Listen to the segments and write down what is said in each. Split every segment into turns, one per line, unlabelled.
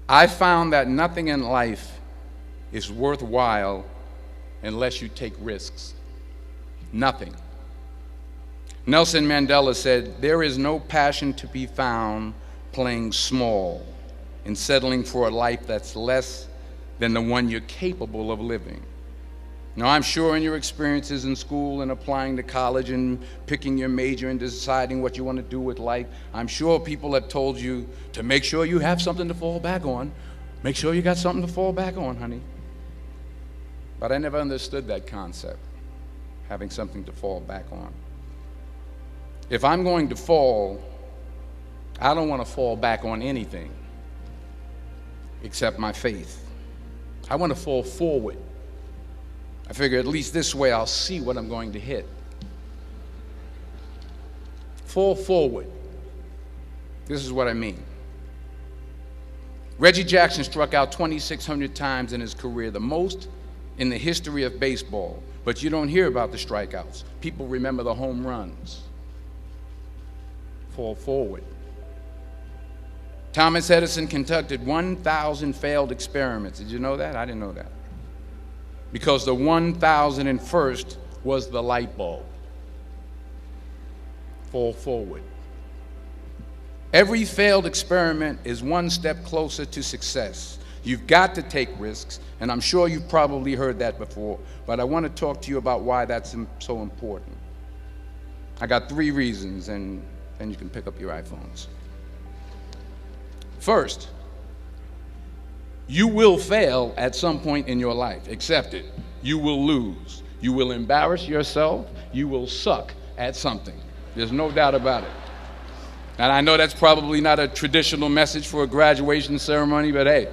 I found that nothing in life is worthwhile unless you take risks. Nothing. Nelson Mandela said, "There is no passion to be found playing small and settling for a life that's less than the one you're capable of living." Now, I'm sure in your experiences in school and applying to college and picking your major and deciding what you want to do with life, I'm sure people have told you to make sure you have something to fall back on. Make sure you got something to fall back on, honey. But I never understood that concept, having something to fall back on. If I'm going to fall, I don't want to fall back on anything except my faith. I want to fall forward. I figure at least this way I'll see what I'm going to hit. Fall forward. This is what I mean. Reggie Jackson struck out 2,600 times in his career, the most in the history of baseball. But you don't hear about the strikeouts. People remember the home runs. Fall forward. Thomas Edison conducted 1,000 failed experiments. Did you know that? I didn't know that. Because the 1,001st was the light bulb. Fall forward. Every failed experiment is one step closer to success. You've got to take risks, and I'm sure you've probably heard that before, but I want to talk to you about why that's so important. I got 3 reasons, and then you can pick up your iPhones. First, you will fail at some point in your life. Accept it. You will lose. You will embarrass yourself. You will suck at something. There's no doubt about it. And I know that's probably not a traditional message for a graduation ceremony, but hey,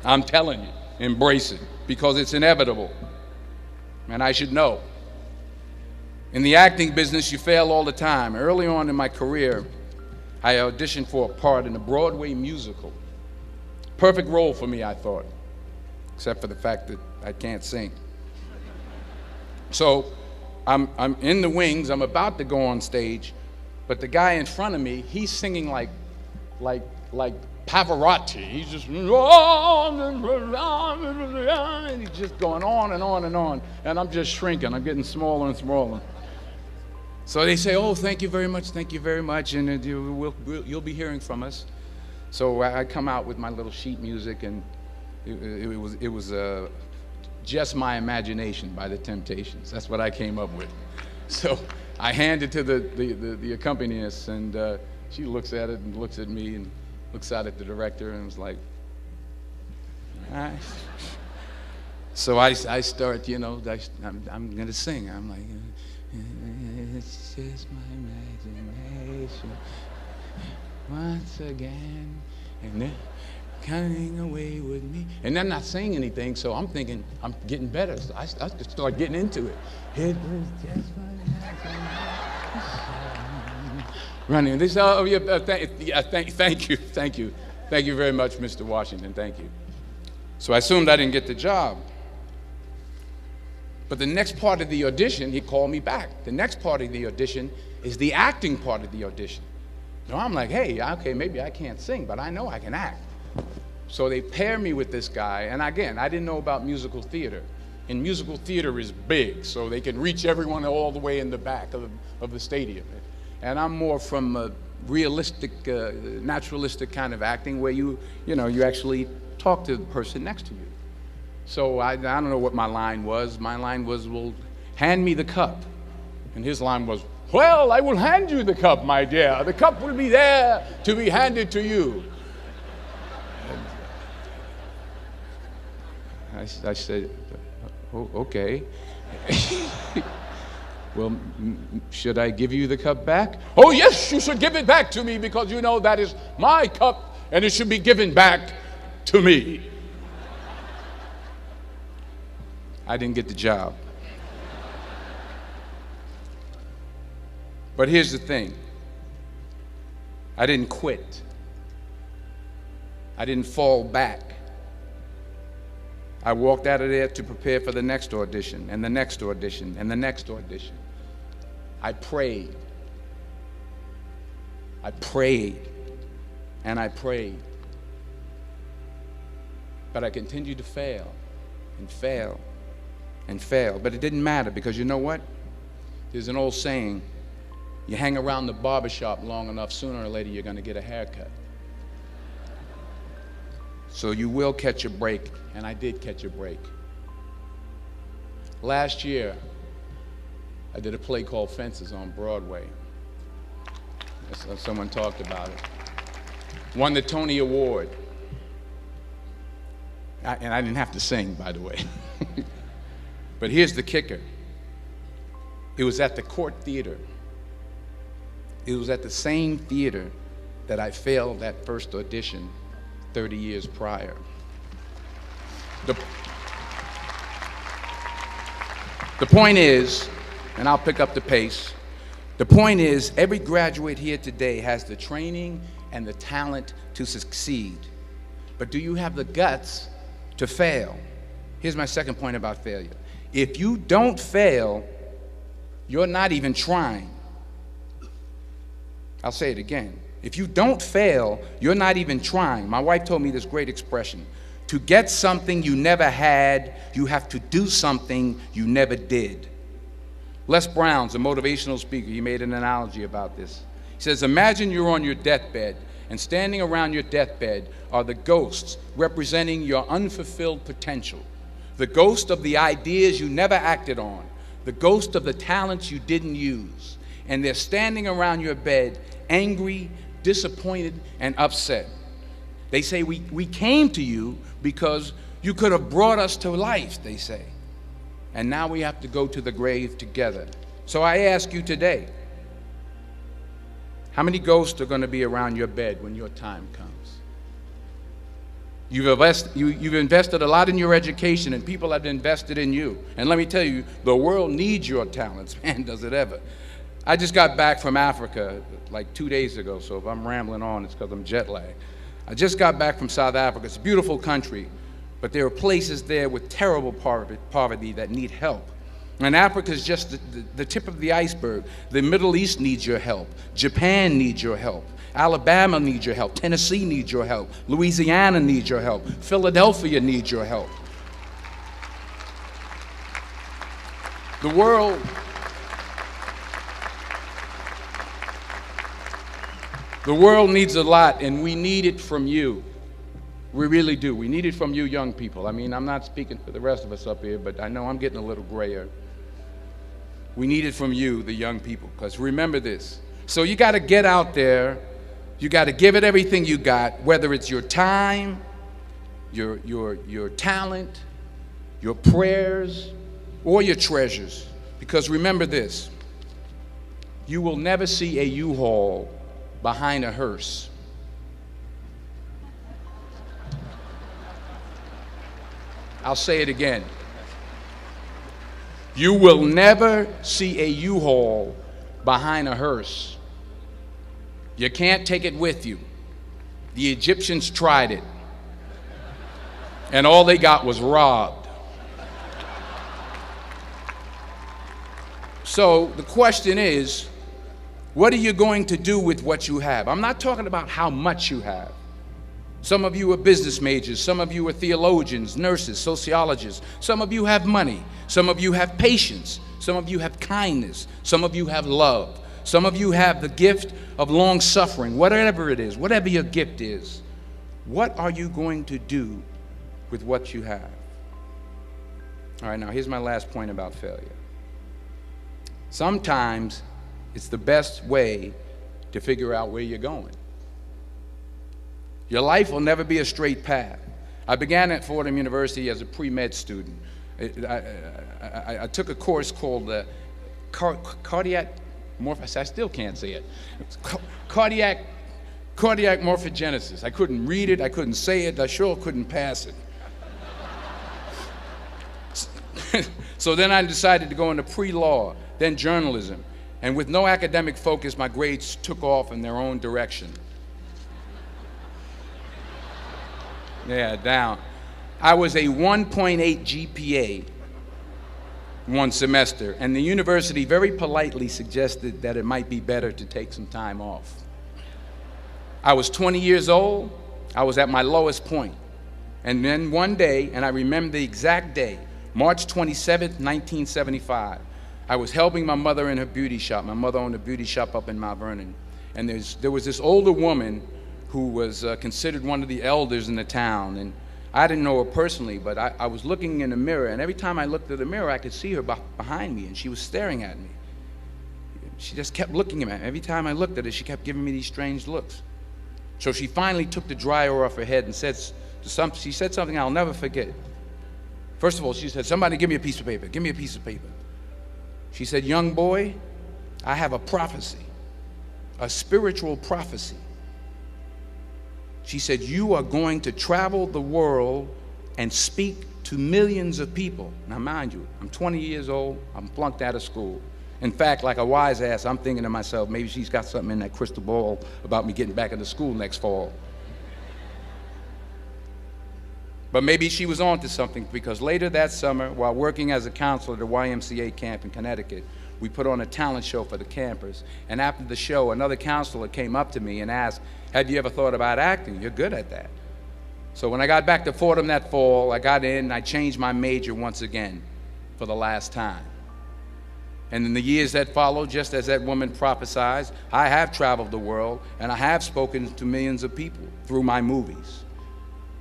I'm telling you, embrace it, because it's inevitable. And I should know. In the acting business, you fail all the time. Early on in my career, I auditioned for a part in a Broadway musical. Perfect role for me, I thought, except for the fact that I can't sing. So I'm in the wings, I'm about to go on stage, but the guy in front of me, he's singing like Pavarotti. He's just, and he's just going on and on and on, and I'm just shrinking, I'm getting smaller and smaller. So they say, "Oh, thank you very much, and you'll be hearing from us." So I come out with my little sheet music, and it was Just My Imagination by the Temptations. That's what I came up with. So I hand it to the accompanist, and she looks at it and looks at me and looks out at the director and was like, "All right." So I start, I'm going to sing. I'm like, "It's just my imagination once again, and they're coming away with me." And I'm not saying anything, so I'm thinking I'm getting better. So I start getting into it. It was just my imagination. Running. They say, "Oh, yeah, thank you very much, Mr. Washington. Thank you." So I assumed I didn't get the job. But the next part of the audition, he called me back. The next part of the audition is the acting part of the audition. So I'm like, hey, okay, maybe I can't sing, but I know I can act. So they pair me with this guy, and again, I didn't know about musical theater. And musical theater is big, so they can reach everyone all the way in the back of the stadium. And I'm more from a realistic, naturalistic kind of acting where you actually talk to the person next to you. So I don't know what my line was. My line was, "Well, hand me the cup." And his line was, "Well, I will hand you the cup, my dear. The cup will be there to be handed to you." I said, "Oh, okay." "Well, should I give you the cup back?" "Oh, yes, you should give it back to me, because you know that is my cup and it should be given back to me." I didn't get the job. But here's the thing. I didn't quit. I didn't fall back. I walked out of there to prepare for the next audition, and the next audition, and the next audition. I prayed. I prayed. And I prayed. But I continued to fail and fail and fail. But it didn't matter, because you know what? There's an old saying, you hang around the barbershop long enough, sooner or later you're going to get a haircut. So you will catch a break, and I did catch a break. Last year, I did a play called Fences on Broadway. Someone talked about it. Won the Tony Award. And I didn't have to sing, by the way. But here's the kicker. It was at the Court Theater. It was at the same theater that I failed that first audition 30 years prior. The point is, and I'll pick up the pace, the point is, every graduate here today has the training and the talent to succeed. But do you have the guts to fail? Here's my second point about failure. If you don't fail, you're not even trying. I'll say it again. If you don't fail, you're not even trying. My wife told me this great expression. To get something you never had, you have to do something you never did. Les Brown's a motivational speaker. He made an analogy about this. He says, imagine you're on your deathbed, and standing around your deathbed are the ghosts representing your unfulfilled potential. The ghost of the ideas you never acted on. The ghost of the talents you didn't use. And they're standing around your bed, angry, disappointed, and upset. They say, we came to you because you could have brought us to life, they say. And now we have to go to the grave together. So I ask you today, how many ghosts are going to be around your bed when your time comes? You've invested a lot in your education, and people have invested in you. And let me tell you, the world needs your talents. Man, does it ever. I just got back from Africa like 2 days ago, so if I'm rambling on, it's because I'm jet lagged. I just got back from South Africa. It's a beautiful country, but there are places there with terrible poverty that need help. And Africa is just the tip of the iceberg. The Middle East needs your help. Japan needs your help. Alabama needs your help. Tennessee needs your help. Louisiana needs your help. Philadelphia needs your help. The world needs a lot, and we need it from you. We really do. We need it from you young people. I mean, I'm not speaking for the rest of us up here, but I know I'm getting a little grayer. We need it from you, the young people, because remember this. So you got to get out there. You got to give it everything you got, whether it's your time, your talent, your prayers, or your treasures. Because remember this. You will never see a U-Haul behind a hearse. I'll say it again. You will never see a U-Haul behind a hearse. You can't take it with you. The Egyptians tried it, and all they got was robbed. So the question is, what are you going to do with what you have? I'm not talking about how much you have. Some of you are business majors. Some of you are theologians, nurses, sociologists. Some of you have money. Some of you have patience. Some of you have kindness. Some of you have love. Some of you have the gift of long suffering. Whatever it is, whatever your gift is, what are you going to do with what you have? All right, now here's my last point about failure. Sometimes it's the best way to figure out where you're going. Your life will never be a straight path. I began at Fordham University as a pre-med student. I took a course called cardiac morphogenesis. I still can't say it. Cardiac morphogenesis. I couldn't read it. I couldn't say it. I sure couldn't pass it. So then I decided to go into pre-law, then journalism. And with no academic focus, my grades took off in their own direction. Yeah, down. I was a 1.8 GPA one semester, and the university very politely suggested that it might be better to take some time off. I was 20 years old. I was at my lowest point. And then one day, and I remember the exact day, March 27th, 1975, I was helping my mother in her beauty shop. My mother owned a beauty shop up in Mount Vernon. And there was this older woman who was considered one of the elders in the town. And I didn't know her personally, but I was looking in the mirror, and every time I looked at the mirror, I could see her behind me, and she was staring at me. She just kept looking at me. Every time I looked at her, she kept giving me these strange looks. So she finally took the dryer off her head and she said something I'll never forget. First of all, she said, "Somebody give me a piece of paper. Give me a piece of paper." She said, "Young boy, I have a prophecy, a spiritual prophecy." She said, "You are going to travel the world and speak to millions of people." Now, mind you, I'm 20 years old. I'm flunked out of school. In fact, like a wise ass, I'm thinking to myself, maybe she's got something in that crystal ball about me getting back into school next fall. But maybe she was on to something, because later that summer, while working as a counselor at a YMCA camp in Connecticut, we put on a talent show for the campers. And after the show, another counselor came up to me and asked, "Have you ever thought about acting? You're good at that." So when I got back to Fordham that fall, I got in and I changed my major once again for the last time. And in the years that followed, just as that woman prophesied, I have traveled the world and I have spoken to millions of people through my movies.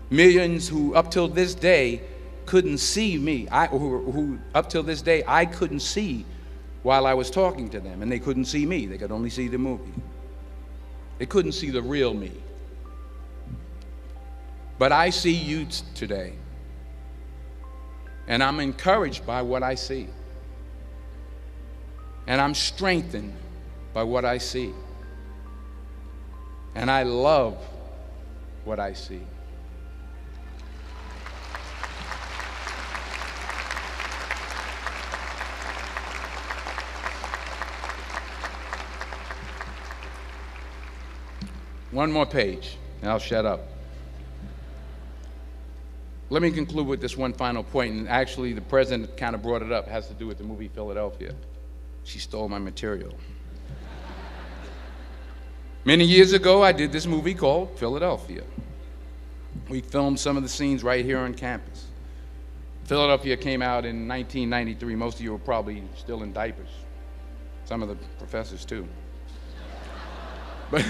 Millions who up till this day couldn't see me, who up till this day I couldn't see while I was talking to them, and they couldn't see me. They could only see the movie. They couldn't see the real me. But I see you today, and I'm encouraged by what I see. And I'm strengthened by what I see. And I love what I see. One more page, and I'll shut up. Let me conclude with this one final point, and actually the president kind of brought it up. It has to do with the movie Philadelphia. She stole my material. Many years ago, I did this movie called Philadelphia. We filmed some of the scenes right here on campus. Philadelphia came out in 1993. Most of you were probably still in diapers. Some of the professors, too. But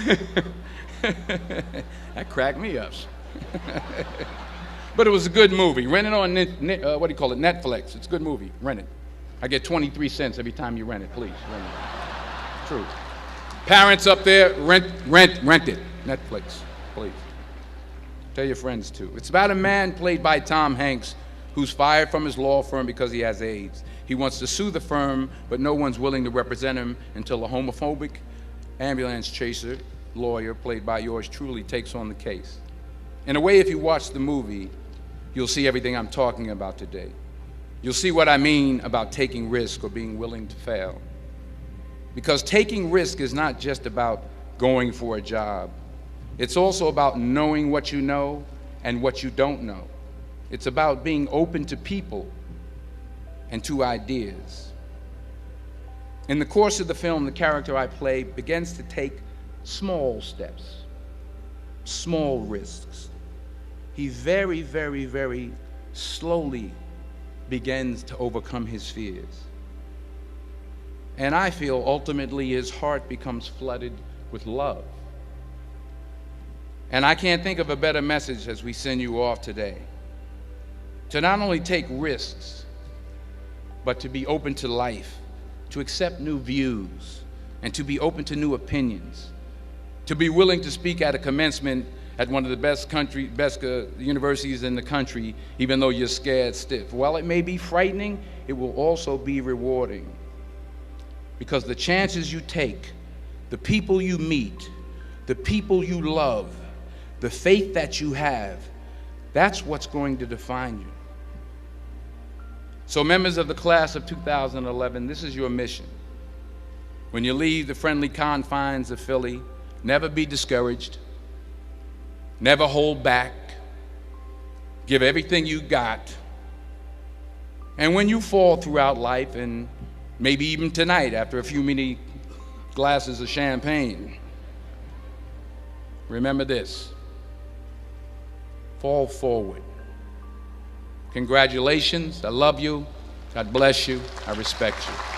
that cracked me up. But it was a good movie. Rent it on, Netflix. It's a good movie. Rent it. I get 23 cents every time you rent it. Please, rent it. True. Parents up there, rent it. Netflix, please. Tell your friends, too. It's about a man played by Tom Hanks who's fired from his law firm because he has AIDS. He wants to sue the firm, but no one's willing to represent him until a homophobic ambulance chaser lawyer, played by yours truly, takes on the case. In a way, if you watch the movie, you'll see everything I'm talking about today. You'll see what I mean about taking risk or being willing to fail. Because taking risk is not just about going for a job. It's also about knowing what you know and what you don't know. It's about being open to people and to ideas. In the course of the film, the character I play begins to take small steps, small risks. He very, very, very slowly begins to overcome his fears. And I feel ultimately his heart becomes flooded with love. And I can't think of a better message as we send you off today. To not only take risks, but to be open to life, to accept new views, and to be open to new opinions, to be willing to speak at a commencement at one of the best universities in the country, even though you're scared stiff. While it may be frightening, it will also be rewarding. Because the chances you take, the people you meet, the people you love, the faith that you have, that's what's going to define you. So members of the class of 2011, this is your mission. When you leave the friendly confines of Philly, never be discouraged. Never hold back. Give everything you got. And when you fall throughout life, and maybe even tonight after a few many glasses of champagne, remember this: fall forward. Congratulations. I love you. God bless you. I respect you.